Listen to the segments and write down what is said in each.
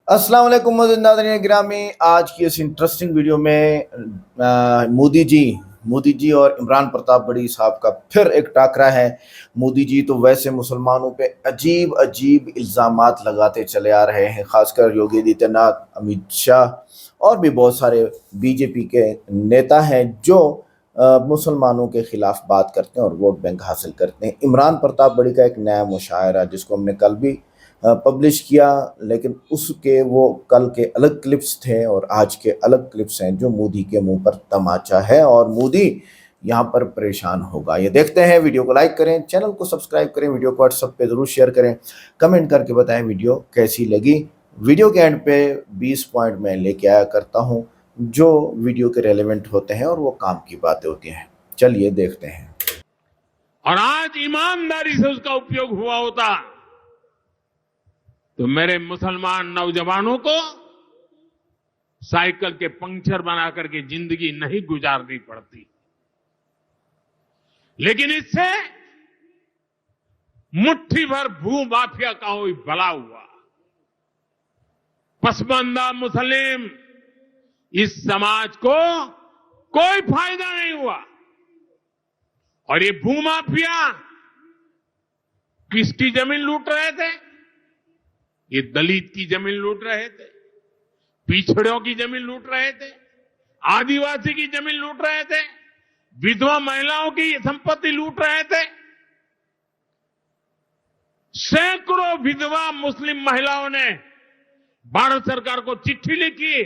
अस्सलाम वालेकुम नाज़रीन गिरामी। आज की इस इंटरेस्टिंग वीडियो में मोदी जी और इमरान प्रताप बड़ी साहब का फिर एक टाकरा है। मोदी जी तो वैसे मुसलमानों पे अजीब अजीब इल्ज़ामात लगाते चले आ रहे हैं, खासकर योगी आदित्यनाथ, अमित शाह और भी बहुत सारे बीजेपी के नेता हैं जो मुसलमानों के खिलाफ बात करते हैं और वोट बैंक हासिल करते हैं। इमरान प्रताप बड़ी का एक नया मुशायरा जिसको हमने कल भी पब्लिश किया, लेकिन उसके वो कल के अलग क्लिप्स थे और आज के अलग क्लिप्स हैं जो मोदी के मुंह पर तमाचा है और मोदी यहाँ पर परेशान होगा। ये देखते हैं। वीडियो को लाइक करें, चैनल को सब्सक्राइब करें, वीडियो को व्हाट्सएप पे ज़रूर शेयर करें, कमेंट करके बताएं वीडियो कैसी लगी। वीडियो के एंड पे 20 पॉइंट मैं लेके आया करता हूँ जो वीडियो के रेलेवेंट होते हैं और वो काम की बातें होती हैं। चलिए देखते हैं। और आज ईमानदारी से उसका उपयोग हुआ होता तो मेरे मुसलमान नौजवानों को साइकिल के पंक्चर बना करके जिंदगी नहीं गुजारनी पड़ती। लेकिन इससे मुट्ठी भर भू माफिया का कोई भला हुआ। पसमानदा मुस्लिम इस समाज को कोई फायदा नहीं हुआ। और ये भू माफिया किसकी जमीन लूट रहे थे? ये दलित की जमीन लूट रहे थे, पिछड़ों की जमीन लूट रहे थे, आदिवासी की जमीन लूट रहे थे, विधवा महिलाओं की संपत्ति लूट रहे थे। सैकड़ों विधवा मुस्लिम महिलाओं ने भारत सरकार को चिट्ठी लिखी,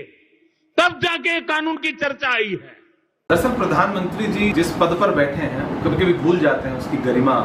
तब जाके कानून की चर्चा आई है। दरअसल प्रधानमंत्री जी जिस पद पर बैठे हैं कभी कभी भूल जाते हैं उसकी गरिमा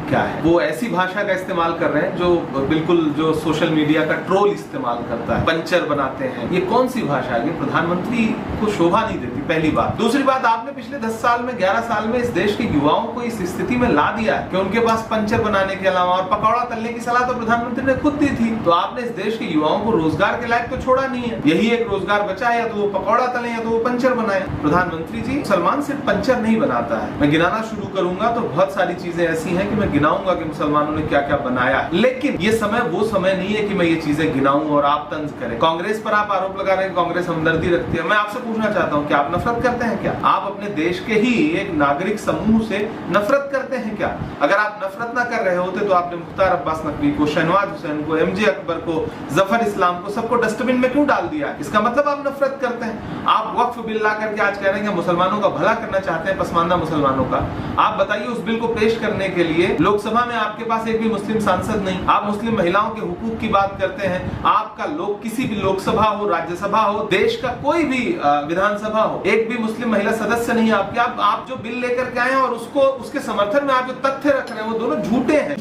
क्या है। वो ऐसी भाषा का इस्तेमाल कर रहे हैं जो बिल्कुल जो सोशल मीडिया का ट्रोल इस्तेमाल करता है, पंचर बनाते हैं। ये कौन सी भाषा है? ये प्रधानमंत्री को शोभा नहीं देती, पहली बात। दूसरी बात, आपने पिछले 10 साल में 11 साल में इस देश के युवाओं को इस स्थिति में ला दिया है कि उनके पास पंचर बनाने के अलावा और पकौड़ा तलने की सलाह तो प्रधानमंत्री ने खुद दी थी। तो आपने इस देश के युवाओं को रोजगार के लायक तो छोड़ा नहीं है। यही एक रोजगार बचा है, या तो वो पकौड़ा तले या तो वो पंचर बनाए। प्रधानमंत्री जी, मुसलमान सिर्फ पंचर नहीं बनाता है। मैं गिनाना शुरू करूंगा तो बहुत सारी चीजें ऐसी हैं कि मैं गिनाऊंगा कि मुसलमानों ने क्या क्या बनाया। लेकिन ये समय वो समय नहीं है कि मैं ये चीजें गिनाऊं और आप तंज करें। कांग्रेस पर आप आरोप लगा रहे हैं कांग्रेस हमदर्दी रखती है। मैं आपसे पूछना चाहता हूं कि आप नफरत करते हैं क्या? आप अपने देश के ही एक नागरिक समूह से नफरत करते हैं क्या? अगर आप नफरत ना कर रहे होते तो आपने मुख्तार अब्बास नकवी को, शहनवाज हुसैन को, एमजे अकबर को, जफर इस्लाम को, सबको डस्टबिन में क्यों डाल दिया? इसका मतलब आप नफरत करते हैं। आप वक्फ बिल ला करके आज कह रहे हैं मुसलमानों का भला करना चाहते हैं, पसमानदा मुसलमानों का। आप बताइए, उस बिल को पेश करने के लिए लोकसभा में आपके पास एक भी मुस्लिम सांसद नहीं। आप मुस्लिम महिलाओं के हुकूक की बात करते हैं। आपका लोग किसी भी लोकसभा हो, राज्यसभा हो, देश का कोई भी विधानसभा हो, एक भी मुस्लिम महिला सदस्य नहीं आपके। आप जो बिल लेकर के आए हैं और उसको उसके समर्थन में आप जो तथ्य रख रहे हैं वो दोनों झूठे हैं।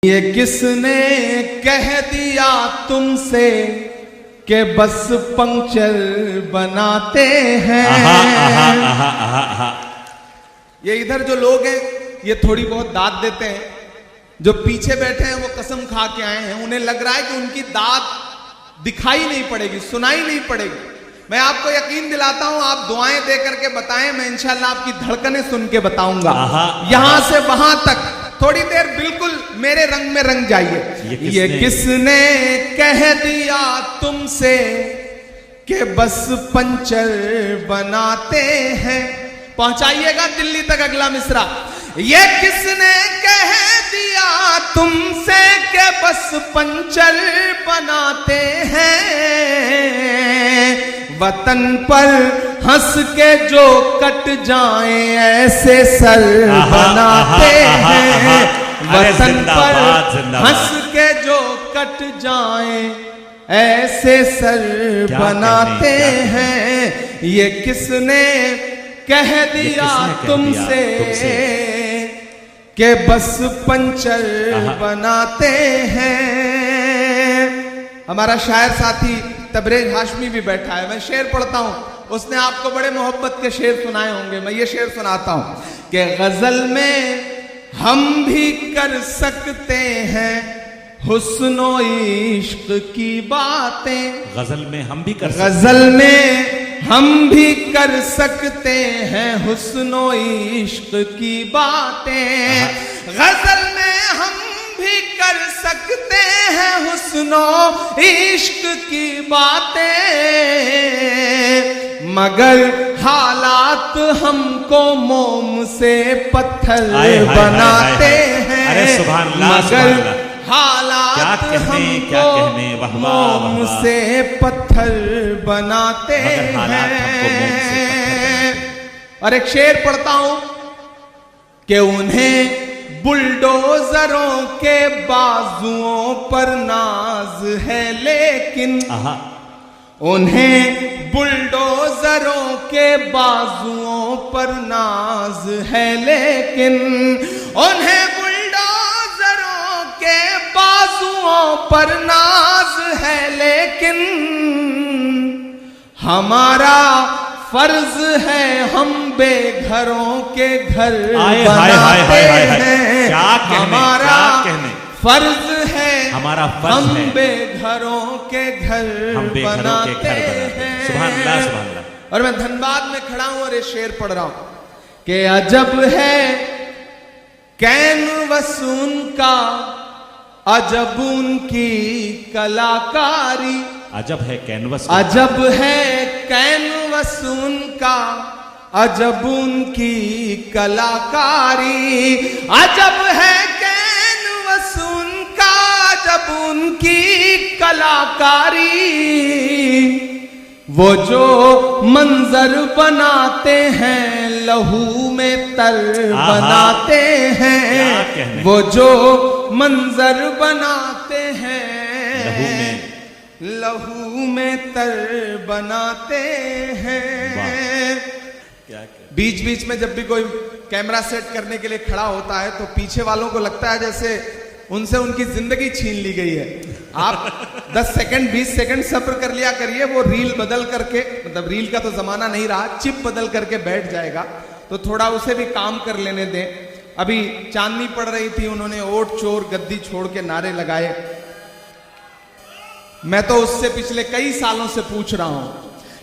ये किसने कह दिया तुमसे कि बस पंक्चर बनाते हैं? ये इधर जो लोग हैं ये थोड़ी बहुत दाद देते हैं, जो पीछे बैठे हैं वो कसम खा के आए हैं। उन्हें लग रहा है कि उनकी दाद दिखाई नहीं पड़ेगी, सुनाई नहीं पड़ेगी। मैं आपको यकीन दिलाता हूं, आप दुआएं दे करके बताएं, मैं इंशाल्लाह आपकी धड़कनें सुन के बताऊंगा। यहां से वहां तक थोड़ी देर बिल्कुल मेरे रंग में रंग जाइए। ये किसने कह दिया तुमसे कि बस पंचर बनाते हैं? पहुंचाइएगा दिल्ली तक अगला मिसरा। ये किसने कह दिया तुमसे कि बस पंचर बनाते हैं? वतन पर हंस के जो कट जाएं ऐसे सर बनाते हैं। वतन पर हंस के जो कट जाएं ऐसे सर बनाते हैं। ये किसने कह दिया तुमसे कि बस पंचर बनाते हैं? हमारा शायर साथी तबरेज हाशमी भी बैठा है, मैं शेर पढ़ता हूं। उसने आपको बड़े मोहब्बत के शेर सुनाए होंगे, मैं ये शेर सुनाता हूं कि गजल में हम भी कर सकते हैं हुस्नो इश्क की बातें। गजल में हम भी कर सकते हैं हुस्नो इश्क की बातें। गजल में हम भी कर सकते हैं हुस्नो इश्क की बातें, मगर हालात हमको मोम से पत्थर बनाते हैं। अरे सुभान अल्लाह, मगर सुभान अल्लाह। हालात क्या कहने, वाह वाह, मोम से पत्थर बनाते मगर हालात हमको मोम से हैं। और एक शेर पढ़ता हूं कि उन्हें बुलडोजरों के बाजुओं पर नाज है, लेकिन उन्हें बुलडोजरों के बाजुओं पर नाज है, लेकिन उन्हें बुलडोजरों के बाजुओं पर नाज है, लेकिन हमारा फर्ज है हम बेघरों के घर बनाते हैं। हमारा फर्ज है, हमारा हम फर्ज है बेघरों के घर बनाते हैं। सुभान अल्लाह, सुभान अल्लाह। और मैं धनबाद में खड़ा हूं और ये शेर पढ़ रहा हूं कि अजब है कैनवस उनका, अजब उनकी कलाकारी। अजब है कैनवस, अजब है कैनवस उनका, अजब उनकी कलाकारी। अजब है कैनवस उनका, अजब उनकी कलाकारी। वो जो मंजर बनाते हैं लहू में तर बनाते हैं। वो जो मंजर बनाते हैं लहू में तर बनाते हैं। बीच बीच में जब भी कोई कैमरा सेट करने के लिए खड़ा होता है तो पीछे वालों को लगता है जैसे उनसे उनकी जिंदगी छीन ली गई है। आप 10 सेकंड 20 सेकंड सब्र कर लिया करिए, वो रील बदल करके, मतलब रील का तो जमाना नहीं रहा, चिप बदल करके बैठ जाएगा, तो थोड़ा उसे भी काम कर लेने दें। अभी चांदनी पड़ रही थी, उन्होंने ओट चोर गद्दी छोड़ के नारे लगाए। मैं तो उससे पिछले कई सालों से पूछ रहा हूं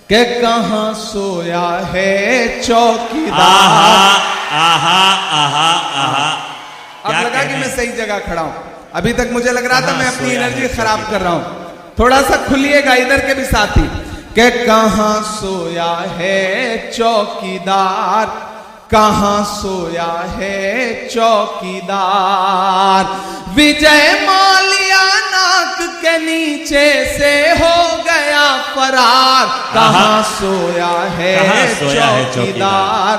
कि कहां सोया है चौकीदार। अब लगा कि मैं सही जगह खड़ा हूं, अभी तक मुझे लग रहा था मैं अपनी एनर्जी खराब कर रहा हूं। थोड़ा सा खुलिएगा इधर के भी साथी कि कहां सोया है चौकीदार, कहां सोया है चौकीदार। विजय माल्या नाक के नीचे से हो गया फरार। कहां सोया है चौकीदार,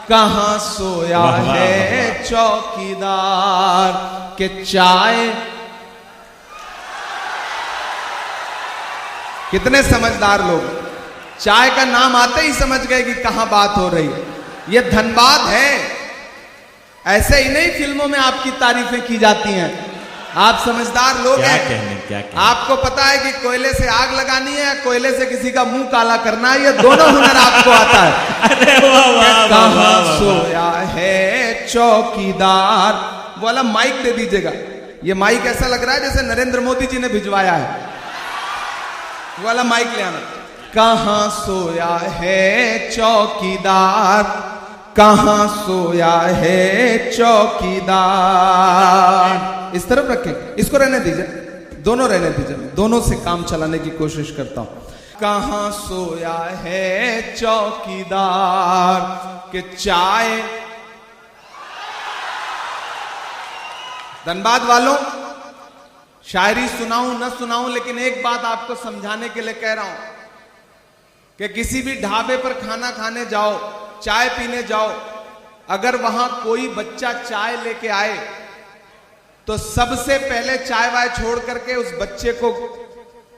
कहां सोया है चौकीदार। के चाय, कितने समझदार लोग, चाय का नाम आते ही समझ गए कि कहां बात हो रही है। ये धनबाद है। ऐसे ही नहीं फिल्मों में आपकी तारीफें की जाती हैं। आप समझदार लोग हैं। क्या आपको पता है कि कोयले से आग लगानी है, कोयले से किसी का मुंह काला करना है, ये दोनों हुनर आपको आता है। कहां सोया है चौकीदार। वाला माइक दे दीजिएगा, ये माइक ऐसा लग रहा है जैसे नरेंद्र मोदी जी ने भिजवाया है। वाला माइक ले आना। कहां सोया है चौकीदार, कहां सोया है चौकीदार। इस तरफ रखें, इसको रहने दीजिए, दोनों रहने दीजिए, दोनों से काम चलाने की कोशिश करता हूं। कहां सोया है चौकीदार। के चाय, धनबाद वालों, शायरी सुनाऊं न सुनाऊं, लेकिन एक बात आपको समझाने के लिए कह रहा हूं कि किसी भी ढाबे पर खाना खाने जाओ, चाय पीने जाओ, अगर वहां कोई बच्चा चाय लेके आए तो सबसे पहले चाय वाय छोड़ करके उस बच्चे को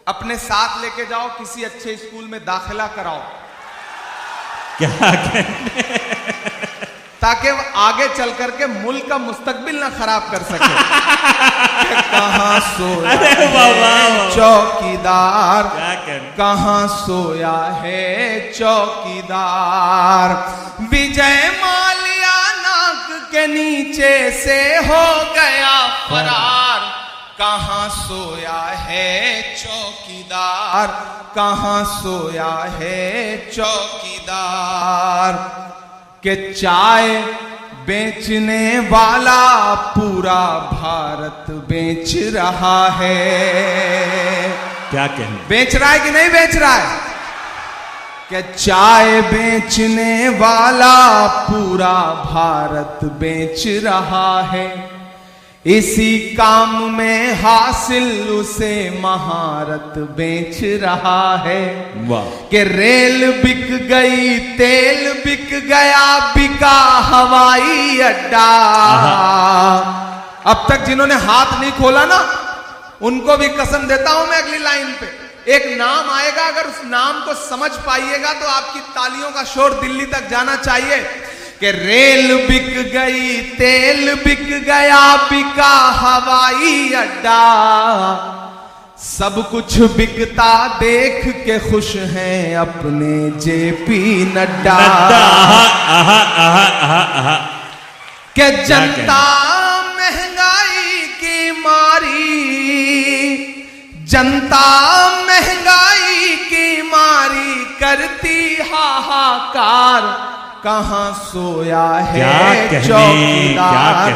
अपने साथ लेके जाओ, किसी अच्छे स्कूल में दाखिला कराओ। क्या ताकि वो आगे चल करके मुल्क का मुस्तकबिल ना खराब कर सके। कहां सोया है चौकीदार, कहां सोया है चौकीदार। विजय माल्या नाक के नीचे से हो गया फरार। कहां सोया है चौकीदार, कहां सोया है चौकीदार। के चाय बेचने वाला पूरा भारत बेच रहा है। क्या कहने, बेच रहा है कि नहीं बेच रहा है? कि चाय बेचने वाला पूरा भारत बेच रहा है। इसी काम में हासिल उसे महारत बेच रहा है। वाह, कि रेल बिक गई, तेल बिक गया, बिका हवाई अड्डा। अब तक जिन्होंने हाथ नहीं खोला ना, उनको भी कसम देता हूं मैं, अगली लाइन पे एक नाम आएगा, अगर उस नाम को समझ पाइएगा तो आपकी तालियों का शोर दिल्ली तक जाना चाहिए। कि रेल बिक गई, तेल बिक गया, बिका हवाई अड्डा। सब कुछ बिकता देख के खुश हैं अपने जेपी नड्डा। कि जनता महंगाई की मारी, जनता महंगाई की मारी करती हाहाकार। कहां सोया है चौकीदार,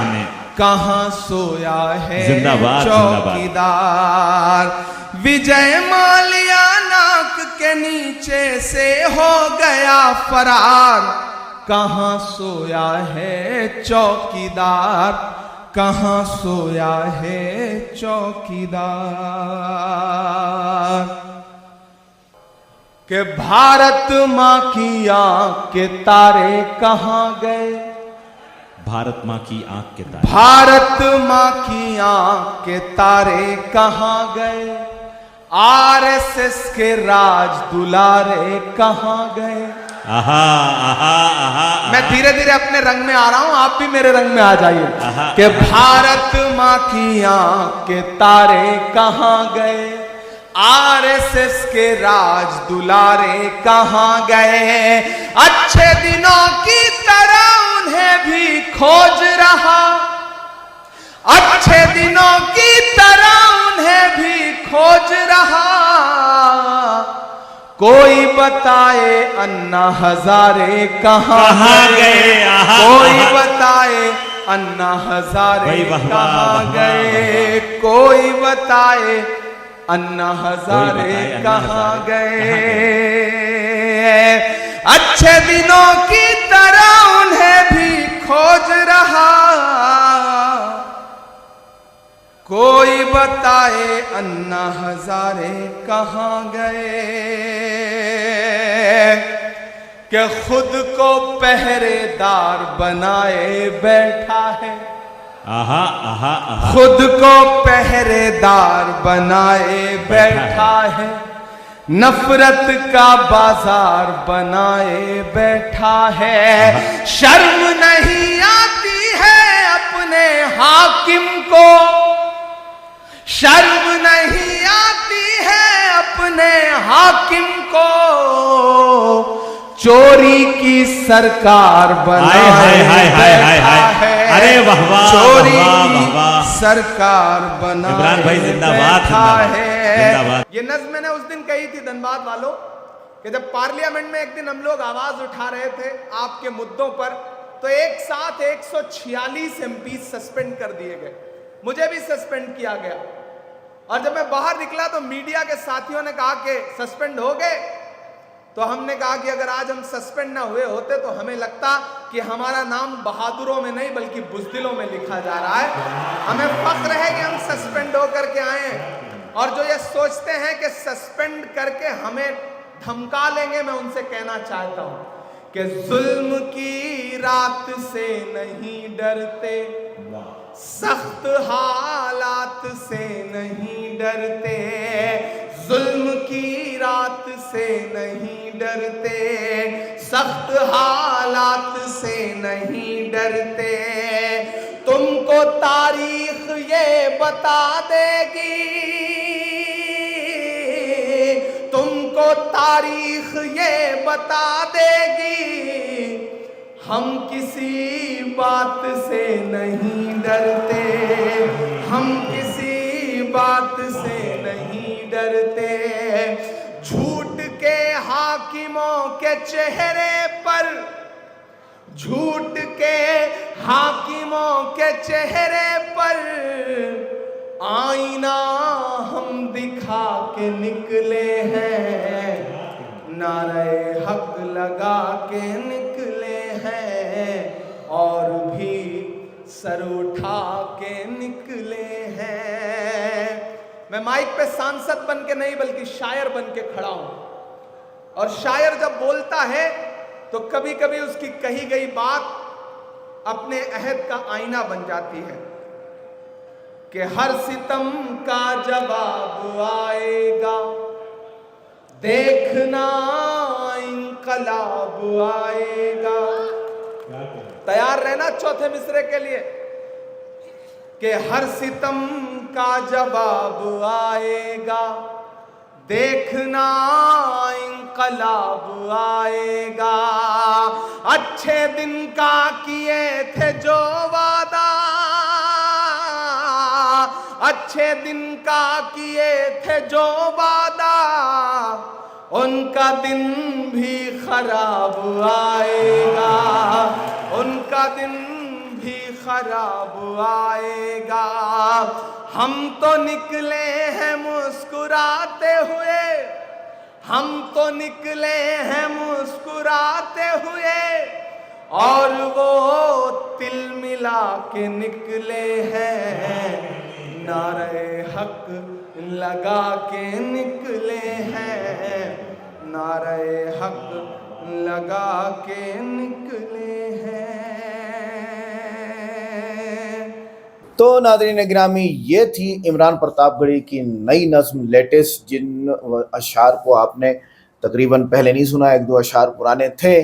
कहां सोया है जिंदाबाद, चौकीदार। विजय माल्या नाक के नीचे से हो गया फरार। कहां सोया है चौकीदार, कहां सोया है चौकीदार। कि भारत मां की आंख के तारे कहां गए? भारत मां की आंख के तारे, भारत मां की आंख के तारे कहां गए? आरएसएस के राज दुलारे कहां गए? आहा आहा आहा, मैं धीरे धीरे अपने रंग में आ रहा हूं, आप भी मेरे रंग में आ जाइए। कि भारत मां की आंख के तारे कहां गए? आरएसएस के राज दुलारे कहां गए? अच्छे दिनों की तरह उन्हें भी खोज रहा, अच्छे दिनों की तरह उन्हें भी खोज रहा। कोई बताए अन्ना हजारे कहां गए? कोई बताए अन्ना हजारे कहां गए? कोई बताए अन्ना हजारे कहां गए? अच्छे दिनों की तरह उन्हें भी खोज रहा। कोई बताए अन्ना हजारे कहां गए? कि खुद को पहरेदार बनाए बैठा है। आहा आहा आहा, खुद को पहरेदार बनाए बैठा है। नफरत का बाजार बनाए बैठा है। शर्म नहीं आती है अपने हाकिम को, शर्म नहीं आती है अपने हाकिम को। चोरी की सरकार बनाए बैठा है। अरे वाह वाह, चोरी वाह वाह, सरकार बनाए इमरान भाई जिंदाबाद, जिंदाबाद। ये नज्म मैंने उस दिन कही थी धनबाद वालों, कि जब पार्लियामेंट में एक दिन हम लोग आवाज उठा रहे थे आपके मुद्दों पर, तो एक साथ 146 एमपी सस्पेंड कर दिए गए। मुझे भी सस्पेंड किया गया। और जब मैं बाहर निकला तो मीडिया के साथियों ने कहा कि सस्पेंड हो गए। तो हमने कहा कि अगर आज हम सस्पेंड ना हुए होते तो हमें लगता कि हमारा नाम बहादुरों में नहीं बल्कि बुज़दिलों में लिखा जा रहा है। हमें फख्र है कि हम सस्पेंड होकर के आए हैं। और जो ये सोचते हैं कि सस्पेंड करके हमें धमका लेंगे, मैं उनसे कहना चाहता हूं कि जुल्म की रात से नहीं डरते, सख्त हालात से नहीं डरते। जुल्म की रात से नहीं डरते, सख्त हालात से नहीं डरते। तुमको तारीख ये बता देगी, तुमको तारीख ये बता देगी। हम किसी बात से नहीं डरते, हम किसी बात से नहीं डरते। झूठ के हाकिमों के चेहरे पर, झूठ के हाकिमों के चेहरे पर आईना हम दिखा के निकले हैं, नारे हक लगा के निकले हैं और भी सर उठा के निकले हैं। मैं माइक पे सांसद बन के नहीं बल्कि शायर बन के खड़ा हूं, और शायर जब बोलता है तो कभी कभी उसकी कही गई बात अपने अहद का आईना बन जाती है कि हर सितम का जवाब आएगा, देखना इंकलाब आएगा। तैयार रहना चौथे मिसरे के लिए कि हर सितम का जवाब आएगा, देखना इंकलाब आएगा। अच्छे दिन का किए थे जो वादा, अच्छे दिन का किए थे जो वादा, उनका दिन भी खराब आएगा, उनका दिन भी खराब आएगा। हम तो निकले हैं मुस्कुराते हुए, हम तो निकले हैं मुस्कुराते हुए, और वो तिल मिला के निकले हैं, नारे हक लगा के निकले हैं, नारे हक लगा के निकले हैं। तो नाज़रीन गिरामी, ये थी इमरान प्रतापगढ़ी की नई नज़्म लेटेस्ट, जिन अशार को आपने तकरीबन पहले नहीं सुना, एक दो अशार पुराने थे।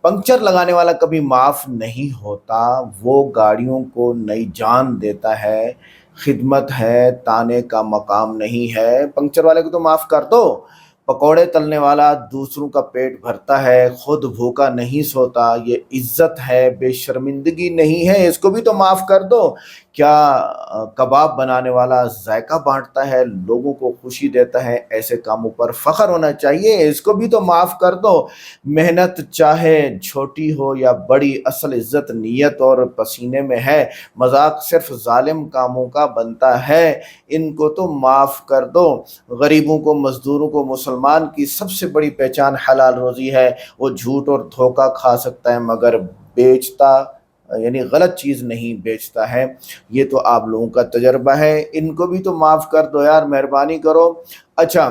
पंक्चर लगाने वाला कभी माफ़ नहीं होता, वो गाड़ियों को नई जान देता है। खिदमत है, ताने का मकाम नहीं है। पंक्चर वाले को तो माफ़ कर दो। पकौड़े तलने वाला दूसरों का पेट भरता है, खुद भूखा नहीं सोता, ये इज्जत है, बेशर्मिंदगी नहीं है, इसको भी तो माफ़ कर दो। क्या कबाब बनाने वाला जायका बांटता है, लोगों को खुशी देता है, ऐसे कामों पर फ़ख्र होना चाहिए, इसको भी तो माफ़ कर दो। मेहनत चाहे छोटी हो या बड़ी, असल इज्जत नीयत और पसीने में है, मजाक सिर्फ जालिम कामों का बनता है, इनको तो माफ़ कर दो। गरीबों को, मजदूरों को, मुसलमान की सबसे बड़ी पहचान हलाल रोज़ी है। वो झूठ और धोखा खा सकता है मगर बेचता यानी गलत चीज़ नहीं बेचता है। ये तो आप लोगों का तजर्बा है, इनको भी तो माफ़ कर दो यार, मेहरबानी करो। अच्छा,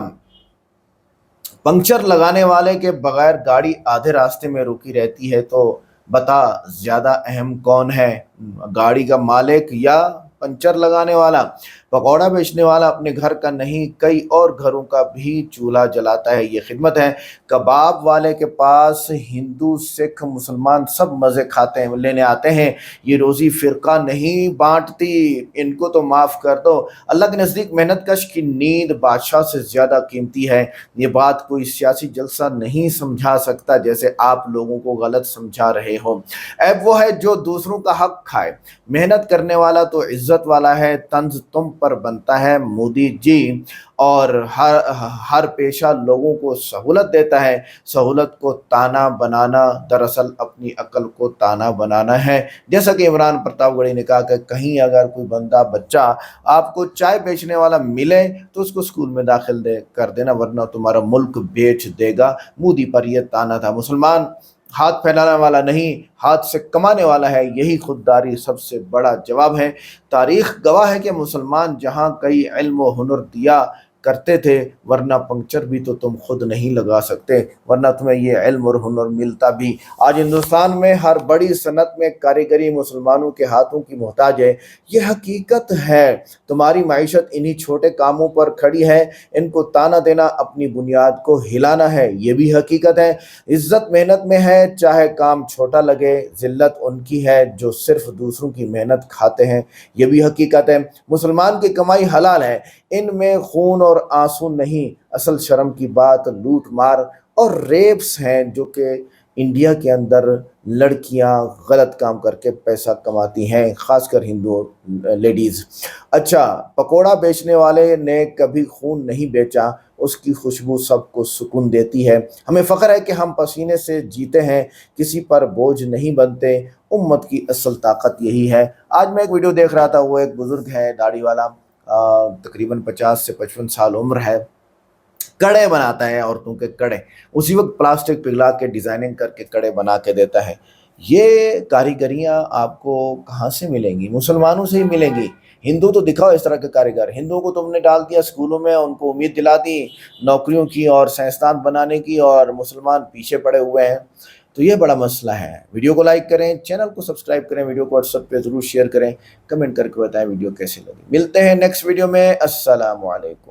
पंक्चर लगाने वाले के बगैर गाड़ी आधे रास्ते में रुकी रहती है, तो बता ज़्यादा अहम कौन है, गाड़ी का मालिक या पंचर लगाने वाला? पकौड़ा बेचने वाला अपने घर का नहीं, कई और घरों का भी चूल्हा जलाता है, ये खिदमत है। कबाब वाले के पास हिंदू, सिख, मुसलमान सब मज़े खाते हैं, लेने आते हैं, ये रोज़ी फ़िरका नहीं बांटती, इनको तो माफ़ कर दो। अल्लाह के नज़दीक मेहनत कश की नींद बादशाह से ज़्यादा कीमती है। ये बात कोई सियासी जलसा नहीं समझा सकता, जैसे आप लोगों को गलत समझा रहे हो। ऐब वो है जो दूसरों का हक खाए। मेहनत करने वाला तो इज्जत वाला है, तंज तुम पर बनता है मोदी जी। और हर पेशा लोगों को सहूलत देता है, सहूलत को ताना बनाना दरअसल अपनी अकल को ताना बनाना है। जैसा कि इमरान प्रतापगढ़ी ने कहा कि कहीं अगर कोई बंदा बच्चा आपको चाय बेचने वाला मिले तो उसको स्कूल में दाखिल कर देना, वरना तुम्हारा मुल्क बेच देगा। मोदी पर यह ताना था। मुसलमान हाथ फैलाने वाला नहीं, हाथ से कमाने वाला है, यही खुददारी सबसे बड़ा जवाब है। तारीख गवाह है कि मुसलमान जहाँ कई इल्म व हुनर दिया करते थे, वरना पंक्चर भी तो तुम खुद नहीं लगा सकते, वरना तुम्हें ये इल्म और हुनर मिलता भी। आज हिंदुस्तान में हर बड़ी सनत में कारीगरी मुसलमानों के हाथों की मोहताज है, ये हकीकत है। तुम्हारी माइशत इन्हीं छोटे कामों पर खड़ी है, इनको ताना देना अपनी बुनियाद को हिलाना है, ये भी हकीकत है। इज्जत मेहनत में है, चाहे काम छोटा लगे, जिल्लत उनकी है जो सिर्फ दूसरों की मेहनत खाते हैं, ये भी हकीकत है। मुसलमान की कमाई हलाल है, इनमें खून और आंसू नहीं, असल शर्म की बात लूट मार और रेप्स हैं जो कि इंडिया के अंदर लड़कियां गलत काम करके पैसा कमाती हैं, खासकर हिंदू लेडीज़। अच्छा, पकोड़ा बेचने वाले ने कभी खून नहीं बेचा, उसकी खुशबू सबको सुकून देती है। हमें फ़ख्र है कि हम पसीने से जीते हैं, किसी पर बोझ नहीं बनते। उम्मत की असल ताकत यही है। आज मैं एक वीडियो देख रहा था, वो एक बुज़ुर्ग है दाढ़ी वाला, तकरीबन 50 से 55 साल उम्र है, कड़े बनाता है, औरतों के कड़े। उसी वक्त प्लास्टिक पिघला के डिज़ाइनिंग करके कड़े बना के देता है। ये कारीगरियाँ आपको कहाँ से मिलेंगी? मुसलमानों से ही मिलेंगी। हिंदू तो दिखाओ इस तरह के कारीगर। हिंदुओं को तुमने डाल दिया स्कूलों में, उनको उम्मीद दिला दी नौकरियों की और साइंसदान बनाने की, और मुसलमान पीछे पड़े हुए हैं। तो ये बड़ा मसला है। वीडियो को लाइक करें, चैनल को सब्सक्राइब करें, वीडियो को व्हाट्सएप पे ज़रूर शेयर करें, कमेंट करके बताएं वीडियो कैसी लगी। मिलते हैं नेक्स्ट वीडियो में। अस्सलामु अलैकुम।